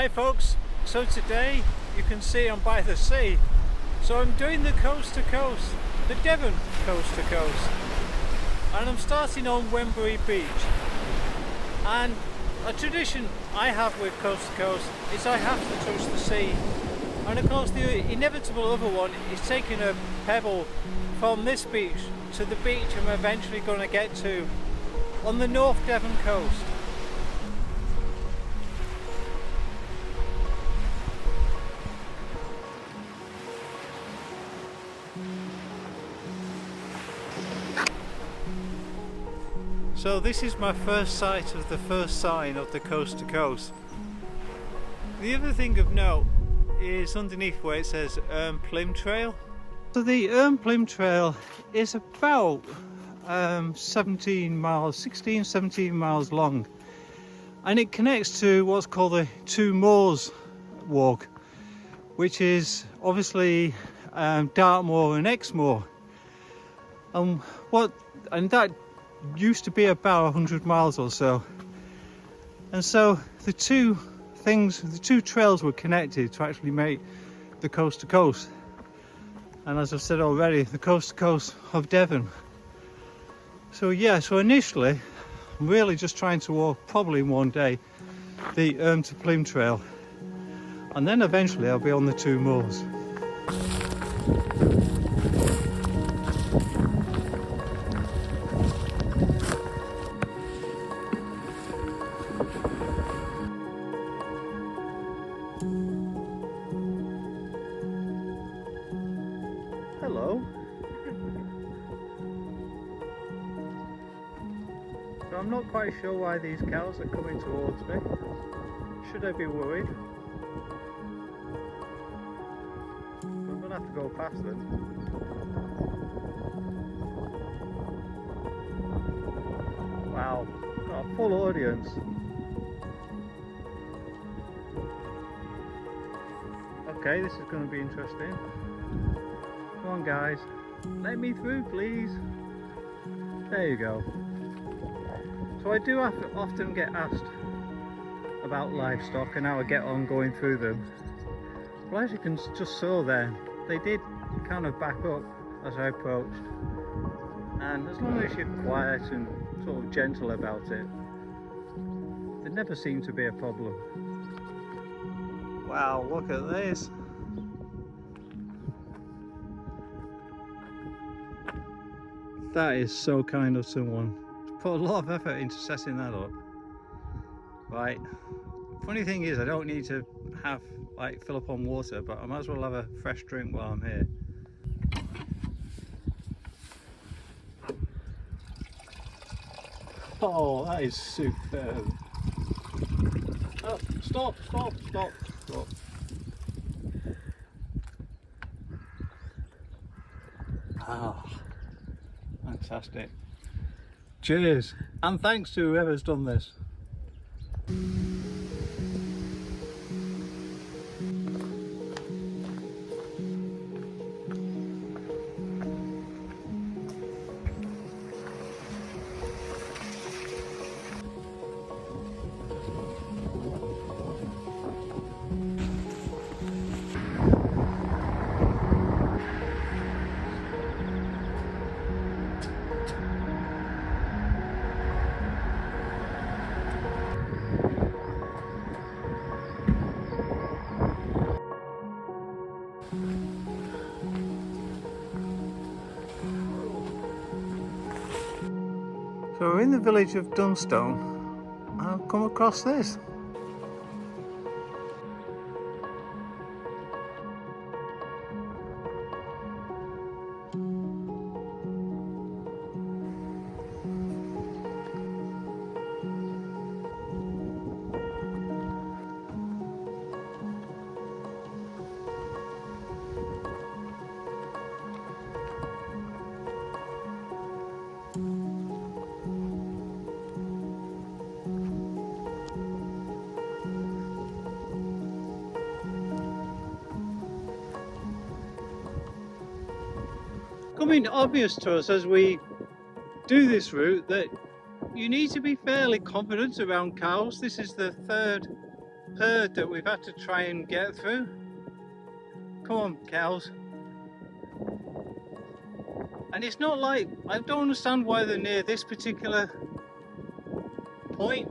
Hi folks, so today you can see I'm by the sea, so I'm doing the coast to coast, the Devon coast to coast, and I'm starting on Wembury Beach. And a tradition I have with coast to coast is I have to touch the sea, and of course the inevitable other one is taking a pebble from this beach to the beach I'm eventually going to get to on the North Devon coast. So this is my first sight of the first sign of the coast to coast. The other thing of note is underneath where it says Erme-Plym Trail. So the Erme-Plym Trail is about 17 miles long, and it connects to what's called the Two Moors walk, which is obviously Dartmoor and Exmoor, and that used to be about 100 miles or so. And so the two trails were connected to actually make the coast to coast, and as I've said already, the coast to coast of Devon. So yeah, so initially I'm really just trying to walk, probably in one day, the Erme-Plym Trail, and then eventually I'll be on the Two Moors. Hello. So I'm not quite sure why these cows are coming towards me. Should I be worried? I'm gonna have to go past them. Wow, got a full audience. Okay, this is going to be interesting. Come on guys, let me through please. There you go. So I do often get asked about livestock and how I get on going through them. Well, as you can just saw there, they did kind of back up as I approached, and as long as you're quiet and sort of gentle about it, there never seemed to be a problem. Wow, look at this. That is so kind of someone. Put a lot of effort into setting that up. Right. Funny thing is, I don't need to fill up on water, but I might as well have a fresh drink while I'm here. Oh, that is superb. Oh, stop. Ah, fantastic. Cheers, and thanks to whoever's done this. So we're in the village of Dunstone, and I've come across this. Becoming obvious to us as we do this route that you need to be fairly confident around cows. This is the third herd that we've had to try and get through. Come on, cows. And it's not like, I don't understand why they're near this particular point,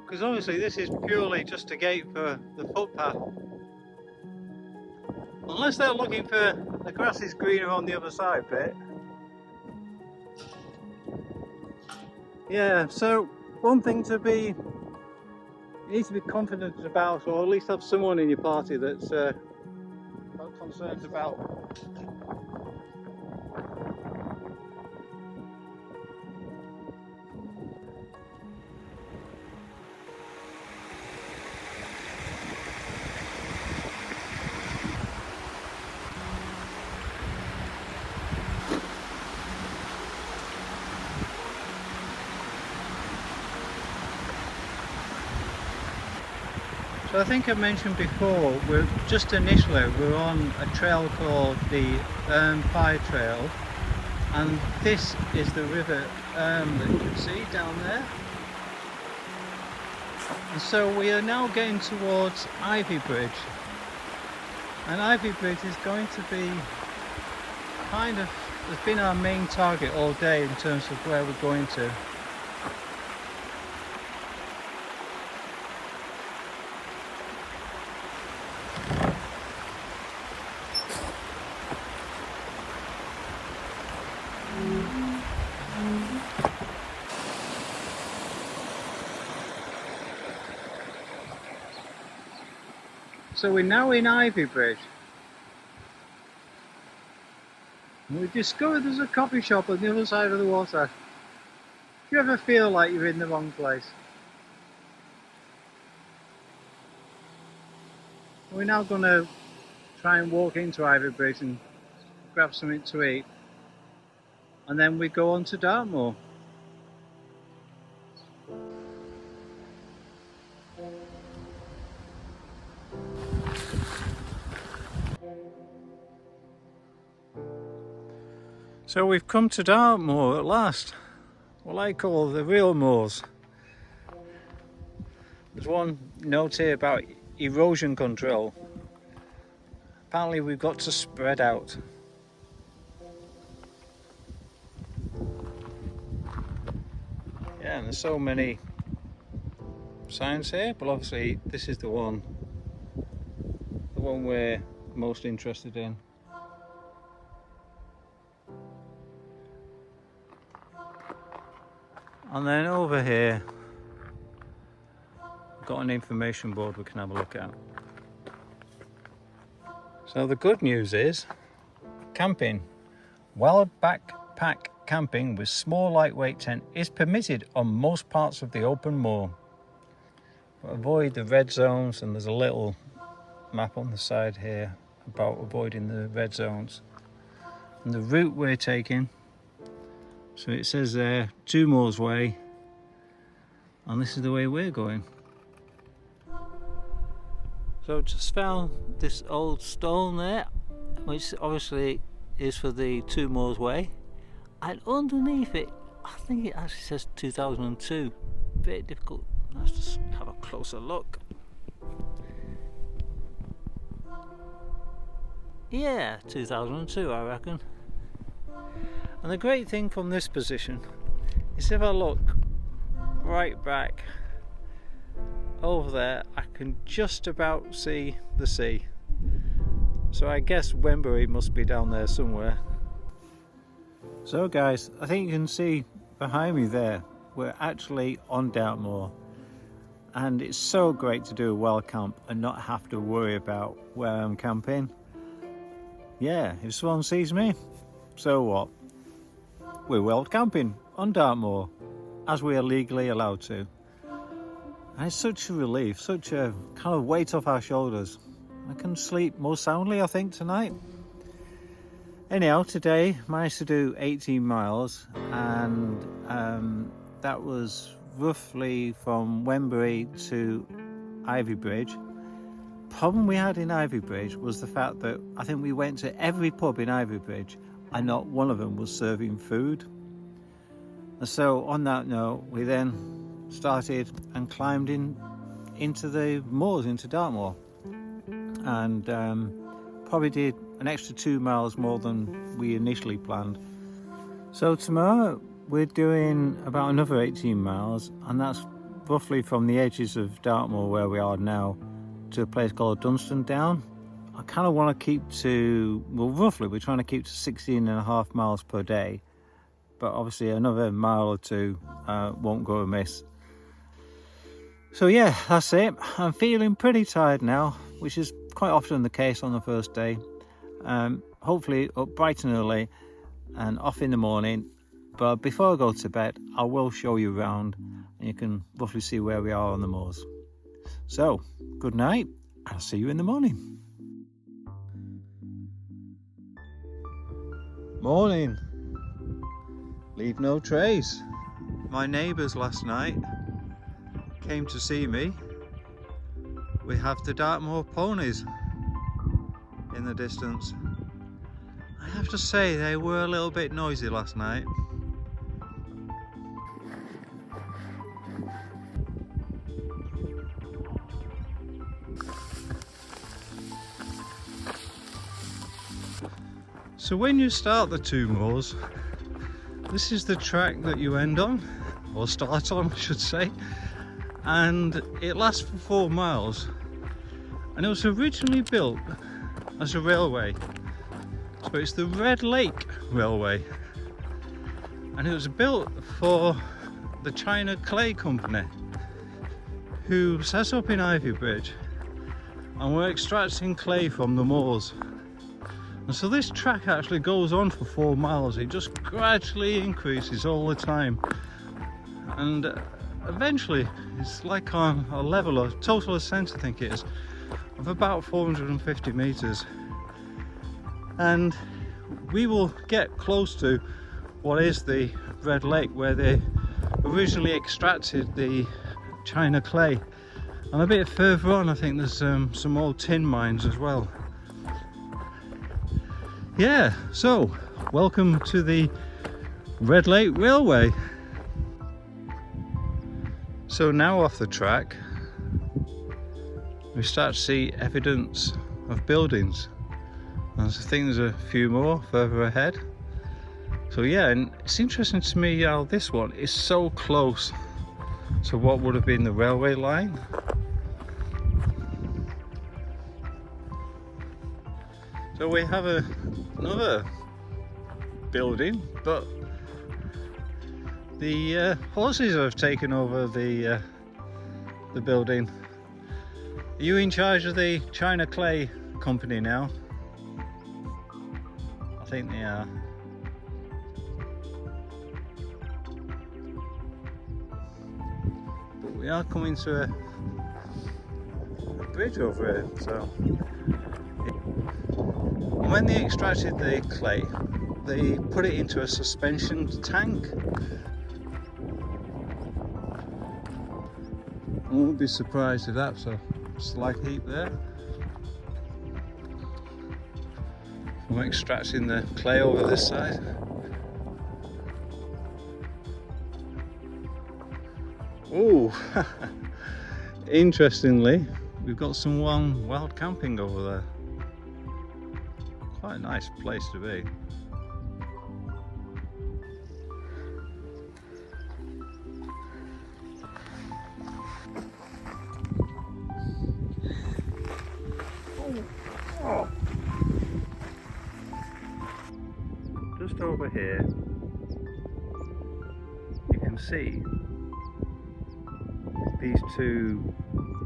because obviously this is purely just a gate for the footpath. Unless they're looking for the grass is greener on the other side bit. Yeah, so one thing to be, you need to be confident about, or at least have someone in your party that's not concerned about. So I think I mentioned before, we're on a trail called the Erme-Ply Trail, and this is the river Erme that you can see down there. And so we are now getting towards Ivybridge, and Ivybridge is going to be has been our main target all day in terms of where we're going to. So we're now in Ivybridge. And we've discovered there's a coffee shop on the other side of the water. Do you ever feel like you're in the wrong place? We're now going to try and walk into Ivybridge and grab something to eat. And then we go on to Dartmoor. So we've come to Dartmoor at last, what I call the real moors. There's one note here about erosion control. Apparently we've got to spread out. Yeah, and there's so many signs here, but obviously this is the one we're most interested in. And then over here, we've got an information board we can have a look at. So the good news is, camping. Wild backpack camping with small lightweight tent is permitted on most parts of the open moor. But avoid the red zones, and there's a little map on the side here about avoiding the red zones. And the route we're taking, so it says there, 2 Moors Way, and this is the way we're going. So just found this old stone there, which obviously is for the 2 Moors Way, and underneath it, I think it actually says 2002. Bit difficult. Let's just have a closer look. Yeah, 2002 I reckon. And the great thing from this position is if I look right back over there, I can just about see the sea. So I guess Wembury must be down there somewhere. So guys, I think you can see behind me there, we're actually on Dartmoor. And it's so great to do a wild camp and not have to worry about where I'm camping. Yeah, if someone sees me, so what? We're wild camping on Dartmoor, as we are legally allowed to. And it's such a relief, such a kind of weight off our shoulders. I can sleep more soundly, I think, tonight. Anyhow, today managed to do 18 miles, and that was roughly from Wembury to Ivybridge. Problem we had in Ivybridge was the fact that I think we went to every pub in Ivybridge and not one of them was serving food. And so on that note, we then started and climbed into the moors, into Dartmoor, and probably did an extra 2 miles more than we initially planned. So tomorrow we're doing about another 18 miles, and that's roughly from the edges of Dartmoor where we are now to a place called Dunstan Down. I kind of want to keep to, well, roughly we're trying to keep to 16.5 miles per day, but obviously another mile or two won't go amiss. So yeah, that's it. I'm feeling pretty tired now, which is quite often the case on the first day. Hopefully up bright and early and off in the morning, but before I go to bed I will show you around and you can roughly see where we are on the moors. So good night, I'll see you in the morning. Morning. Leave no trace. My neighbours last night came to see me. We have the Dartmoor ponies in the distance. I have to say they were a little bit noisy last night. So when you start the two moors, this is the track that you end on, or start on I should say, and it lasts for 4 miles, and it was originally built as a railway. So it's the Red Lake Railway, and it was built for the China Clay Company, who set up in Ivybridge and were extracting clay from the moors. And so this track actually goes on for 4 miles. It just gradually increases all the time, and eventually it's like on a level of total ascent, I think it is, of about 450 meters. And we will get close to what is the Red Lake, where they originally extracted the China clay, and a bit further on I think there's some old tin mines as well. Yeah, so welcome to the Red Lake Railway. So now off the track we start to see evidence of buildings, and I think there's a few more further ahead. So yeah, and it's interesting to me how this one is so close to what would have been the railway line. So we have another building, but the horses have taken over the building. Are you in charge of the China Clay Company now? I think they are. But we are coming to a bridge over here, so. When they extracted the clay, they put it into a suspension tank. I won't be surprised if that's a slag heap there. I'm extracting the clay over this side. Oh, interestingly, we've got some wild camping over there. Quite a nice place to be. Oh. Just over here you can see these two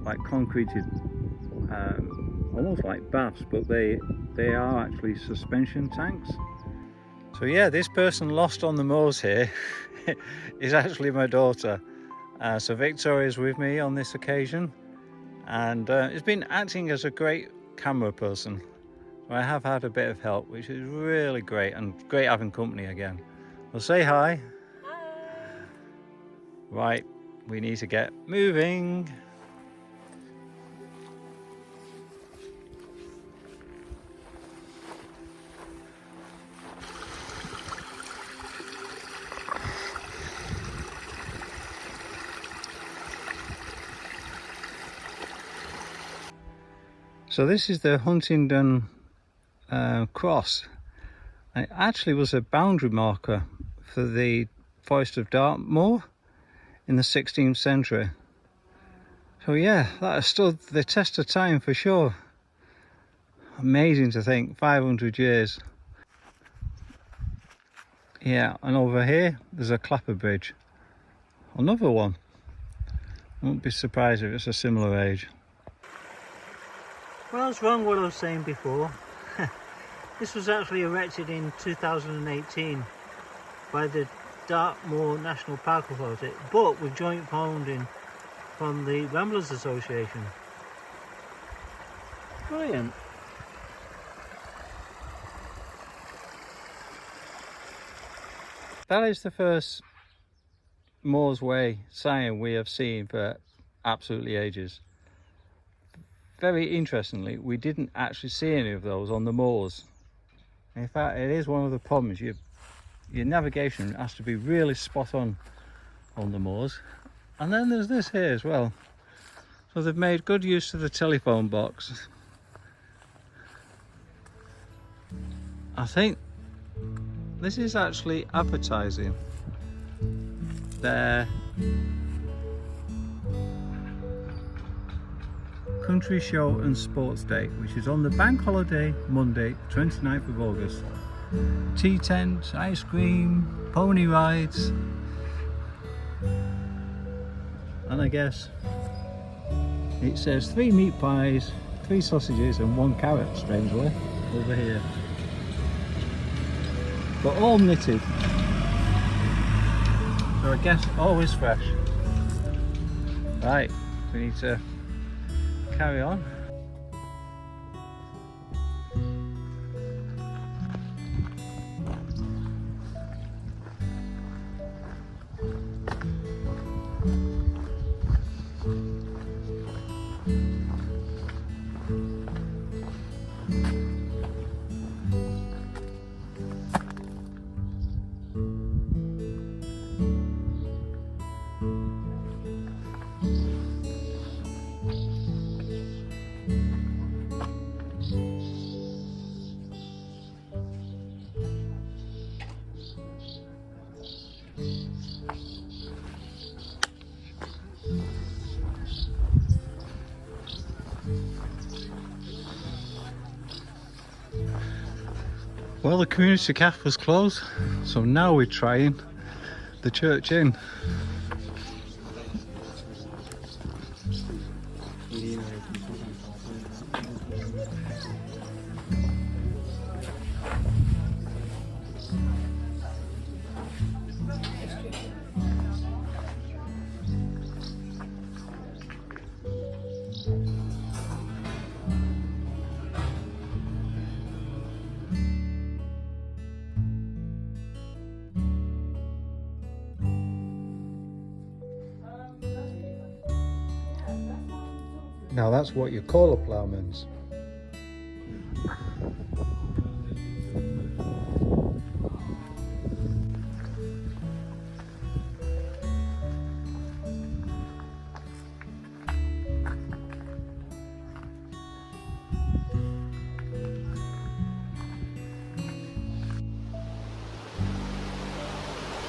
like concreted almost like baths, but they are actually suspension tanks. So yeah, this person lost on the moors here is actually my daughter. So Victoria is with me on this occasion, and has been acting as a great camera person. So I have had a bit of help, which is really great, and great having company again. Well, say hi. Hi. Right, we need to get moving. So this is the Huntingdon cross. And it actually was a boundary marker for the Forest of Dartmoor in the 16th century. So yeah, that has stood the test of time for sure. Amazing to think, 500 years. Yeah, and over here there's a clapper bridge. Another one. I won't be surprised if it's a similar age. Well, I was wrong what I was saying before. This was actually erected in 2018 by the Dartmoor National Park Authority, but with joint funding from the Ramblers Association. Brilliant. That is the first Moors Way sign we have seen for absolutely ages. Very interestingly, we didn't actually see any of those on the moors. In fact, it is one of the problems. Your navigation has to be really spot on the moors. And then there's this here as well. So they've made good use of the telephone box. I think this is actually advertising their Country Show and Sports Day, which is on the bank holiday Monday 29th of August. Tea tents, ice cream, pony rides, and I guess it says 3 meat pies, 3 sausages and 1 carrot, strangely, over here. But all knitted, so I guess always fresh. Right, we need to carry on. Well, the community cafe was closed, so now we're trying the church inn. Now that's what you call a ploughman's.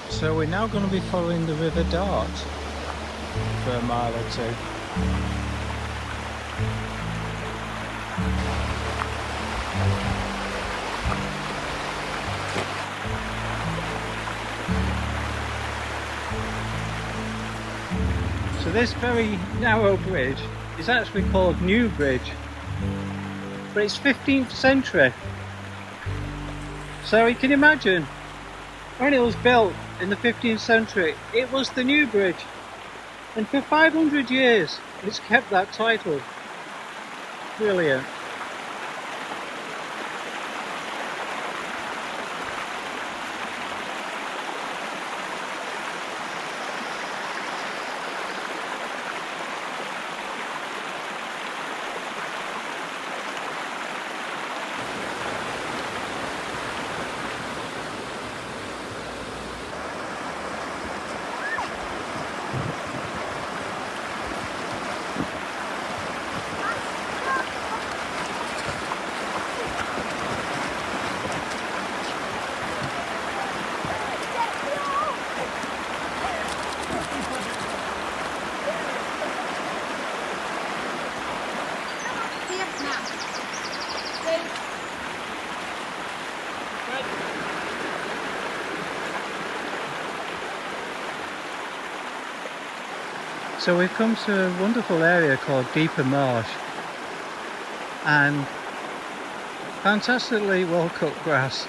So we're now going to be following the River Dart for a mile or two. So this very narrow bridge is actually called New Bridge, but it's 15th century. So you can imagine, when it was built in the 15th century, it was the New Bridge, and for 500 years it's kept that title. Brilliant. So we've come to a wonderful area called Deeper Marsh, and fantastically well cut grass,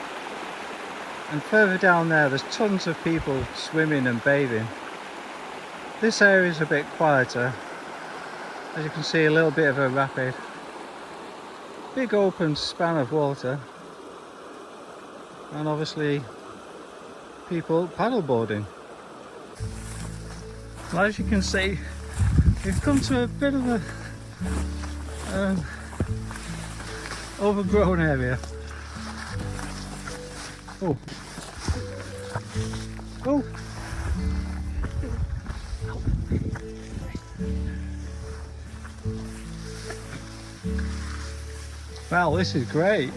and further down there's tons of people swimming and bathing. This area is a bit quieter. As you can see, a little bit of a rapid, big open span of water, and obviously people paddleboarding. Well, as you can see, we've come to a bit of a overgrown area. Oh. Oh. Wow, this is great.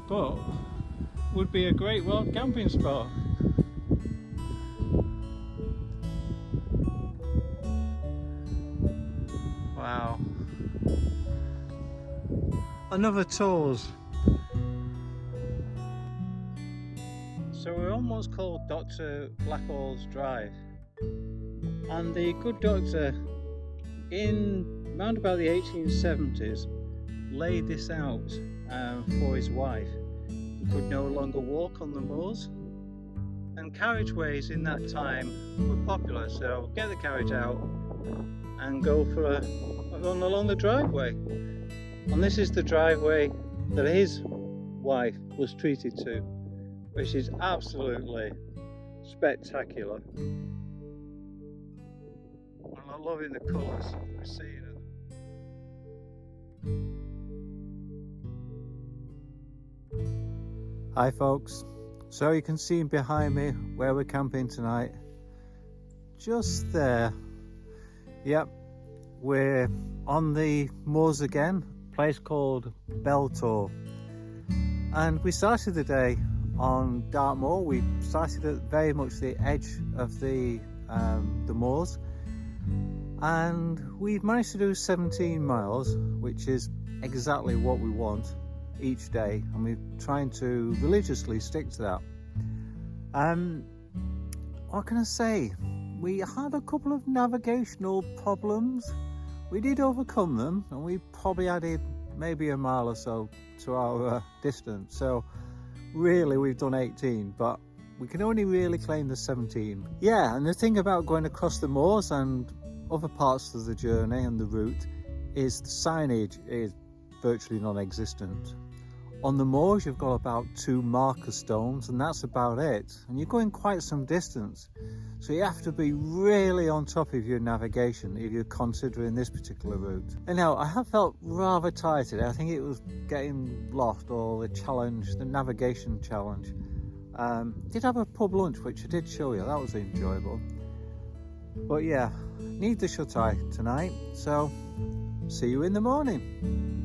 But would be a great wild camping spot. Wow. Another tours. So we're on what's called Dr. Blackall's Drive, and the good doctor in round about the 1870s laid this out for his wife, who could no longer walk on the moors, and carriageways in that time were popular, so get the carriage out and go for a run along the driveway. And this is the driveway that his wife was treated to, which is absolutely spectacular. And I'm loving the colours we're seeing. Hi folks, so you can see behind me where we're camping tonight. Just there. Yep, we're on the moors again, a place called Bel Tor. And we started the day on Dartmoor. We started at very much the edge of the moors, and we've managed to do 17 miles, which is exactly what we want each day, and we're trying to religiously stick to that. What can I say? We had a couple of navigational problems. We did overcome them, and we probably added maybe a mile or so to our distance. So really we've done 18, but we can only really claim the 17. Yeah, and the thing about going across the moors and other parts of the journey and the route is the signage is virtually non-existent. On the moors you've got about 2 marker stones, and that's about it, and you're going quite some distance, so you have to be really on top of your navigation if you're considering this particular route. And now I have felt rather tired today. I think it was getting lost, or the challenge, the navigation challenge. Did have a pub lunch, which I did show you, that was enjoyable. But yeah, need the shut eye tonight, so see you in the morning.